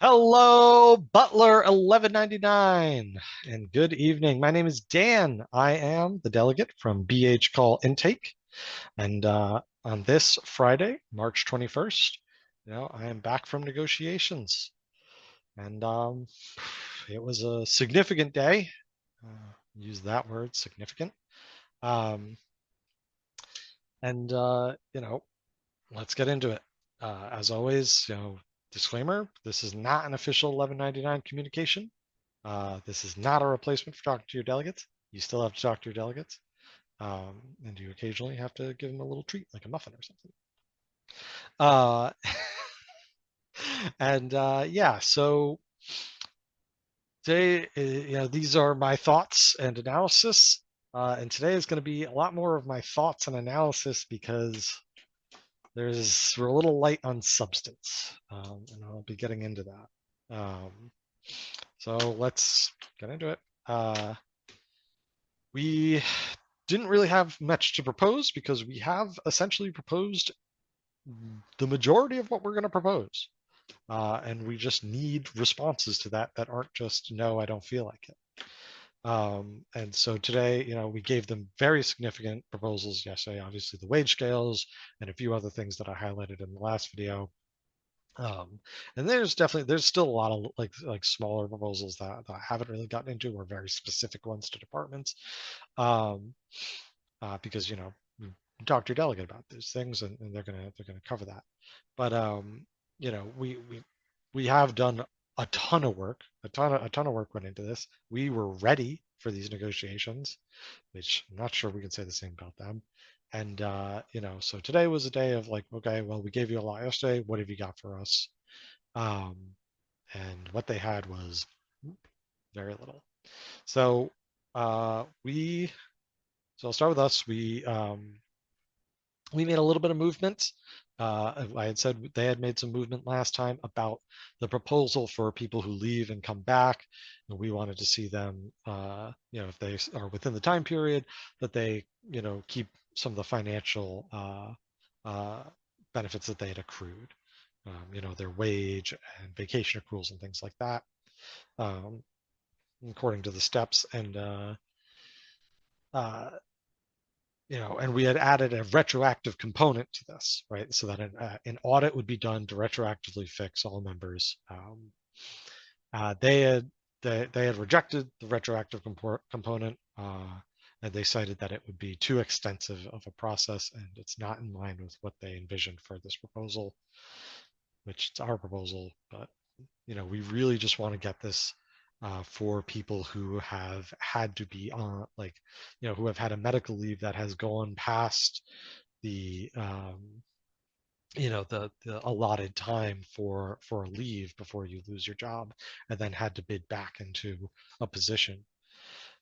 Hello, Butler 1199, and good evening. My name is Dan. I am the delegate from BH Call Intake, and on this Friday, March 21st, I am back from negotiations, and it was a significant day. Use that word, significant. Um, and let's get into it. As always, disclaimer: this is not an official 1199 communication. This is not a replacement for talking to your delegates. You still have to talk to your delegates, and you occasionally have to give them a little treat, like a muffin or something. Uh, and yeah, so today, these are my thoughts and analysis. And today is going to be a lot more of my thoughts and analysis because we're a little light on substance, and I'll be getting into that. So let's get into it. We didn't really have much to propose because we have essentially proposed the majority of what we're going to propose. And we just need responses to that aren't just, no, I don't feel like it. And so today, we gave them very significant proposals yesterday, obviously the wage scales and a few other things that I highlighted in the last video. And there's still a lot of like smaller proposals that I haven't really gotten into, or very specific ones to departments. Um, because talk to your delegate about these things, and they're gonna cover that. But we have done a ton of work, a ton of work went into this. We were ready for these negotiations, which I'm not sure we can say the same about them. And so today was a day of like, okay, well, we gave you a lot yesterday. What have you got for us? Um, and what they had was very little. So uh, we so I'll start with us. We made a little bit of movement. I had said they had made some movement last time about the proposal for people who leave and come back. And we wanted to see them, if they are within the time period, that they, keep some of the financial uh, benefits that they had accrued, their wage and vacation accruals and things like that, um, according to the steps. Uh, and we had added a retroactive component to this, right? So that an audit would be done to retroactively fix all members. They had they had rejected the retroactive component, and they cited that it would be too extensive of a process, and it's not in line with what they envisioned for this proposal, which it's our proposal. But we really just want to get this for people who have had to be on, like, who have had a medical leave that has gone past the, the allotted time for a leave before you lose your job, and then had to bid back into a position.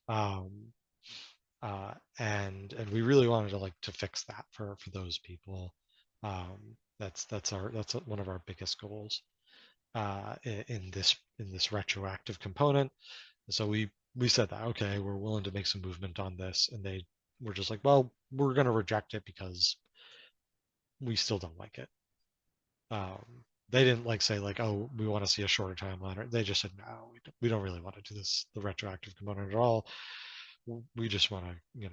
Um, and we really wanted to fix that for those people. That's one of our biggest goals in this retroactive component. So we said that, okay, we're willing to make some movement on this, and they were just like, well, we're going to reject it because we still don't like it. Um, they didn't say oh, we want to see a shorter timeline, or they just said no, we don't really want to do the retroactive component at all. We just want to,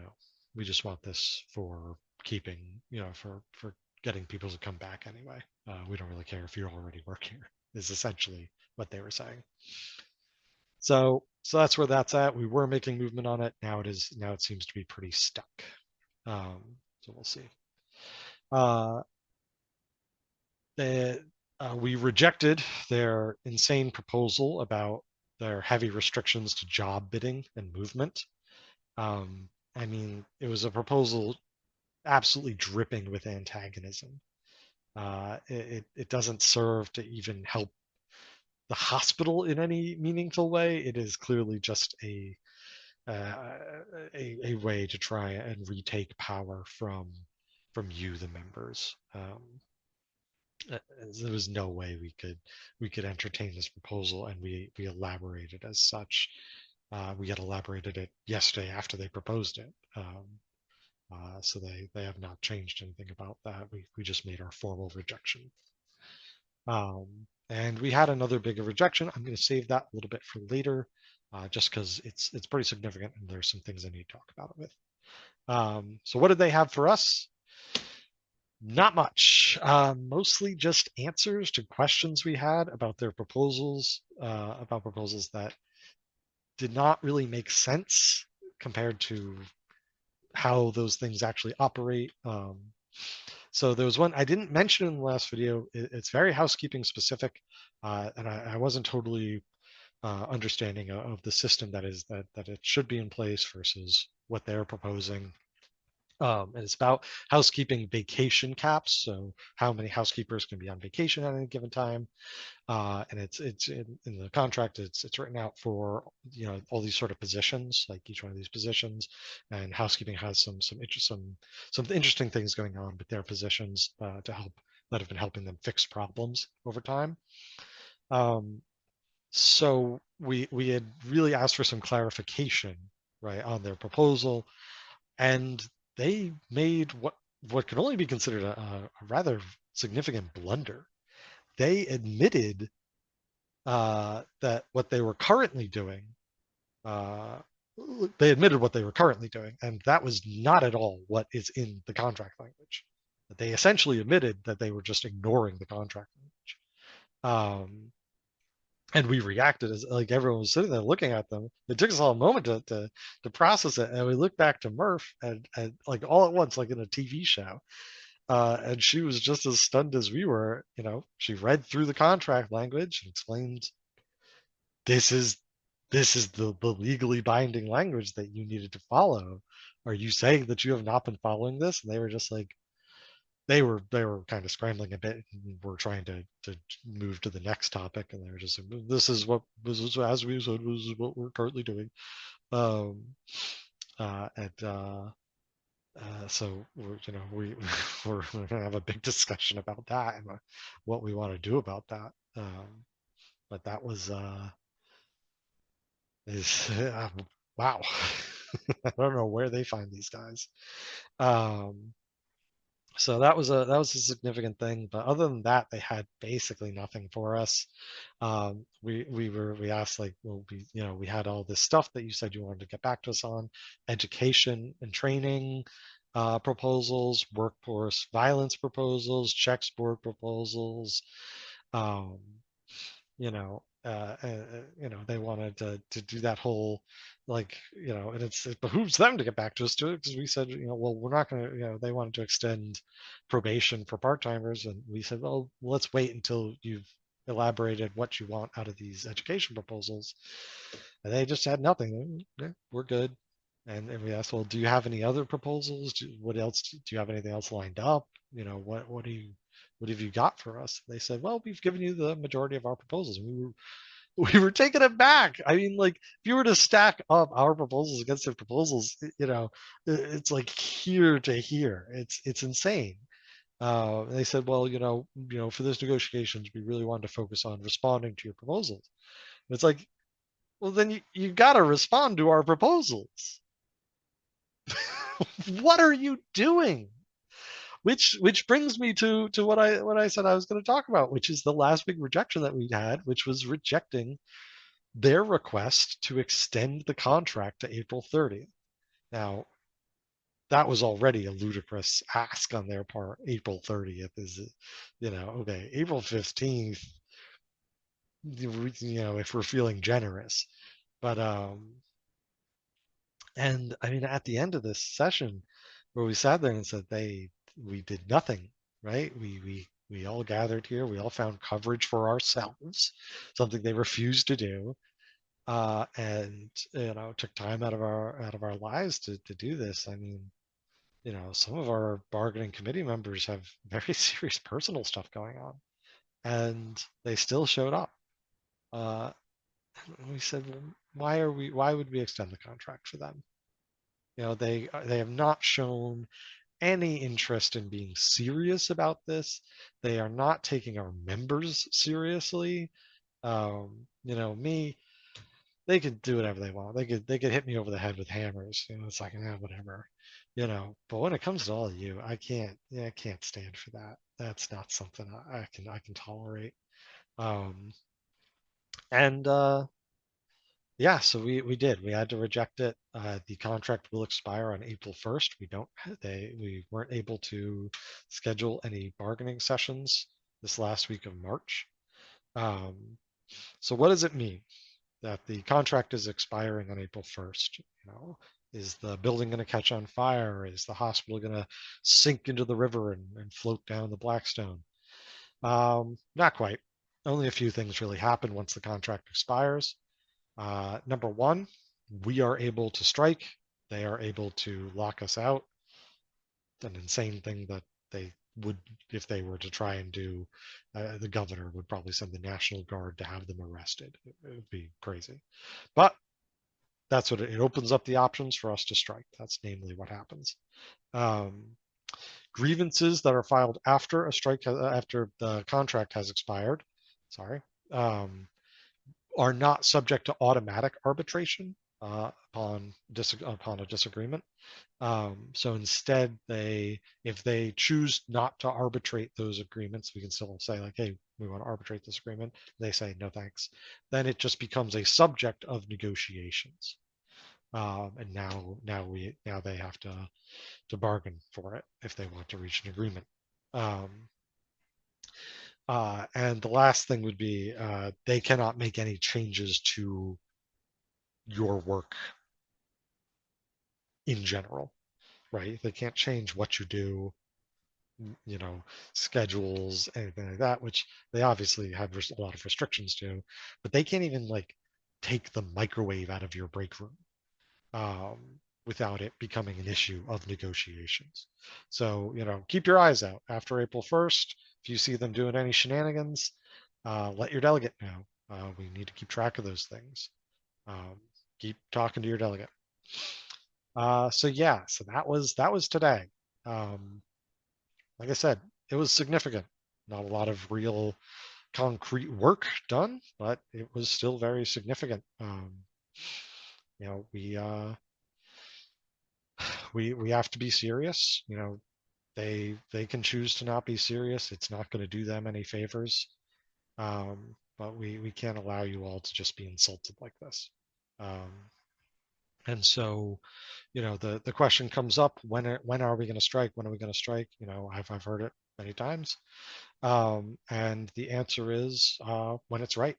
we just want this for keeping, for getting people to come back anyway. We don't really care if you're already working here, is essentially what they were saying. So that's where that's at. We were making movement on it. Now it seems to be pretty stuck. So we'll see. Uh, they, we rejected their insane proposal about their heavy restrictions to job bidding and movement. I mean, it was a proposal absolutely dripping with antagonism. It doesn't serve to even help the hospital in any meaningful way. It is clearly just uh, a way to try and retake power from you, the members. There was no way we could entertain this proposal, and we elaborated as such. We had elaborated it yesterday after they proposed it. So they have not changed anything about that. We just made our formal rejection. Um, And we had another bigger rejection. I'm going to save that a little bit for later, just because it's pretty significant and there's some things I need to talk about it with. So what did they have for us? Not much. Mostly just answers to questions we had about their proposals, about proposals that did not really make sense compared to how those things actually operate. So there was one I didn't mention in the last video. It's very housekeeping specific, and I wasn't totally understanding of the system that it should be in place versus what they're proposing. And it's about housekeeping vacation caps. So how many housekeepers can be on vacation at any given time. And it's in the contract, it's written out for, all these sort of positions, like each one of these positions, and housekeeping has some interesting things going on with their positions that have been helping them fix problems over time. So we had really asked for some clarification, right, on their proposal, and they made what can only be considered a rather significant blunder. They admitted that what they were currently doing, uh, they admitted what they were currently doing, and that was not at all what is in the contract language. They essentially admitted that they were just ignoring the contract language. And we reacted as like everyone was sitting there looking at them. It took us all a moment to process it, and we looked back to Murph and like all at once, like in a TV show. And she was just as stunned as we were. She read through the contract language and explained this is the legally binding language that you needed to follow. Are you saying that you have not been following this? And they were just like, they were kind of scrambling a bit and were trying to move to the next topic, and they were just like, this is as we said, this is what we're currently doing. um and So we're gonna have a big discussion about that and what we want to do about that. But that was is wow. I don't know where they find these guys. um so that was a significant thing, but other than that, they had basically nothing for us. We asked, like, well, we had all this stuff that you said you wanted to get back to us on: education and training proposals, workforce violence proposals, checks board proposals. um, they wanted to do that whole, like, and it behooves them to get back to us too, because we said, well, we're not going to, they wanted to extend probation for part-timers, and we said, well, let's wait until you've elaborated what you want out of these education proposals. And they just had nothing. Yeah, we're good. And we asked, well, do you have any other proposals? What else? Do you have anything else lined up? What have you got for us? They said, well, we've given you the majority of our proposals. And we were taking it back. I mean, like, if you were to stack up our proposals against their proposals, it's like here to here. It's insane. They said, well, for those negotiations, we really wanted to focus on responding to your proposals. And it's like, well, then you got to respond to our proposals. What are you doing? Which brings me to what I said I was going to talk about, which is the last big rejection that we had, which was rejecting their request to extend the contract to April 30th. Now, that was already a ludicrous ask on their part. April 30th is, okay, April 15th, if we're feeling generous. But and I mean, at the end of this session, where we sat there and said we did nothing, right? We all gathered here. We all found coverage for ourselves, something they refused to do, and took time out of our lives to do this. I mean, some of our bargaining committee members have very serious personal stuff going on, and they still showed up. And we said, well, why would we extend the contract for them? They have not shown any interest in being serious about this. They are not taking our members seriously. Me, they could do whatever they want. They could hit me over the head with hammers. It's like, whatever. But when it comes to all of you, I can't. Yeah, I can't stand for that. That's not something I can tolerate. Um, and Yeah, so we did. We had to reject it. The contract will expire on April 1st. We weren't able to schedule any bargaining sessions this last week of March. Um, so what does it mean that the contract is expiring on April 1st? Is the building going to catch on fire? Is the hospital going to sink into the river and float down the Blackstone? Not quite. Only a few things really happen once the contract expires. Number one, we are able to strike. They are able to lock us out. An insane thing that they would, if they were to try and do, the governor would probably send the National Guard to have them arrested. It would be crazy. But that's what it opens up the options for us to strike. That's namely what happens. Um, Grievances that are filed after a strike, after the contract has expired, sorry, um, are not subject to automatic arbitration upon a disagreement. So instead, if they choose not to arbitrate those agreements, we can still say like, hey, we want to arbitrate this agreement. They say no thanks. Then it just becomes a subject of negotiations. And now they have to bargain for it if they want to reach an agreement. Um, and the last thing would be they cannot make any changes to your work in general, right? They can't change what you do, you know, schedules, anything like that, which they obviously have a lot of restrictions to, but they can't even like take the microwave out of your break room um, without it becoming an issue of negotiations. So, keep your eyes out after April 1st. If you see them doing any shenanigans, let your delegate know. We need to keep track of those things. Keep talking to your delegate. So yeah, so that was today. Um, like I said, it was significant. Not a lot of real concrete work done, but it was still very significant. You know, we uh, we have to be serious. They can choose to not be serious. It's not going to do them any favors. But we can't allow you all to just be insulted like this. Um, and so, the question comes up: when are we going to strike? When are we going to strike? I've heard it many times, and the answer is when it's right.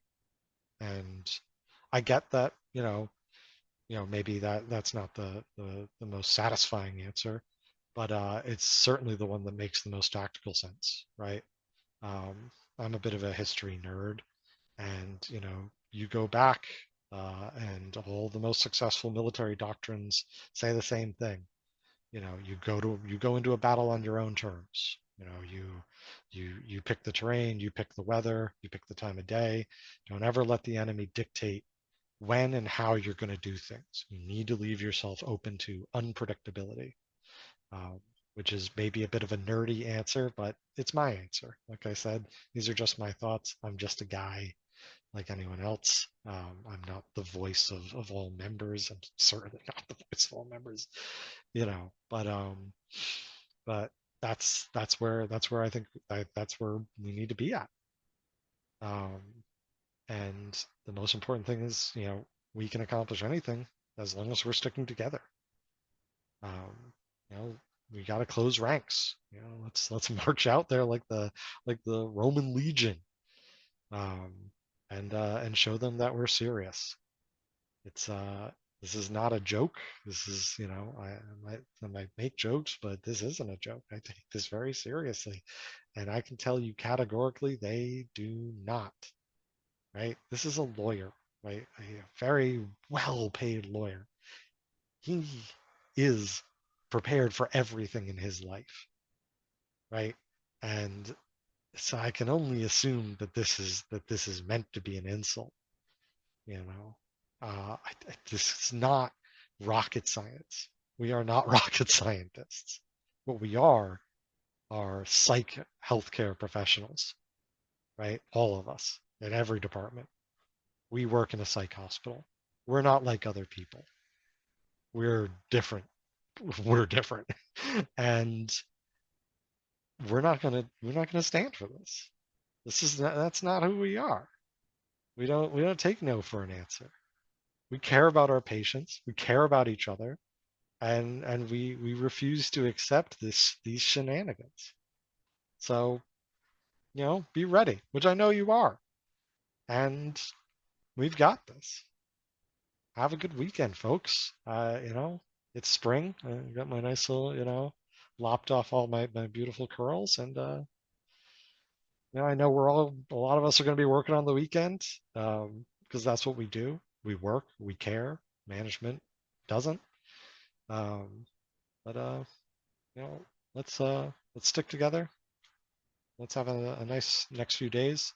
And I get that, maybe that's not the most satisfying answer, but it's certainly the one that makes the most tactical sense, right? I'm a bit of a history nerd, and you go back, and all the most successful military doctrines say the same thing. You go into a battle on your own terms. You pick the terrain, you pick the weather, you pick the time of day. Don't ever let the enemy dictate when and how you're going to do things. You need to leave yourself open to unpredictability, um, which is maybe a bit of a nerdy answer, but it's my answer. Like I said, these are just my thoughts. I'm just a guy like anyone else. I'm not the voice of all members. I'm certainly not the voice of all members, but that's where I think that's where we need to be at. Um, and the most important thing is, we can accomplish anything as long as we're sticking together. Um, you know, we got to close ranks. Let's march out there like the Roman legion, um, and show them that we're serious. It's this is not a joke. This is, I might make jokes, but this isn't a joke. I take this very seriously, and I can tell you categorically they do not. Right? This is a lawyer, right? A very well-paid lawyer. He is prepared for everything in his life, right? And so I can only assume that this is meant to be an insult. You know, this is not rocket science. We are not rocket scientists. What we are psych healthcare professionals, right? All of us in every department. We work in a psych hospital. we're not like other people. We're different. We're different. And we're not gonna stand for this. That's not who we are. We don't take no for an answer. We care about our patients. We care about each other, and we refuse to accept these shenanigans. So, be ready, which I know you are. And we've got this. Have a good weekend, folks. It's spring. I got my nice little, lopped off all my beautiful curls, and I know a lot of us are going to be working on the weekend, because that's what we do. We work, we care. Management doesn't. Um, but you know, let's stick together. Let's have a nice next few days.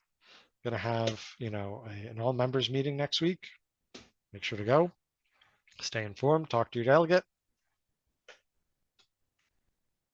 Gonna have, an all members meeting next week. Make sure to go. Stay informed. Talk to your delegate.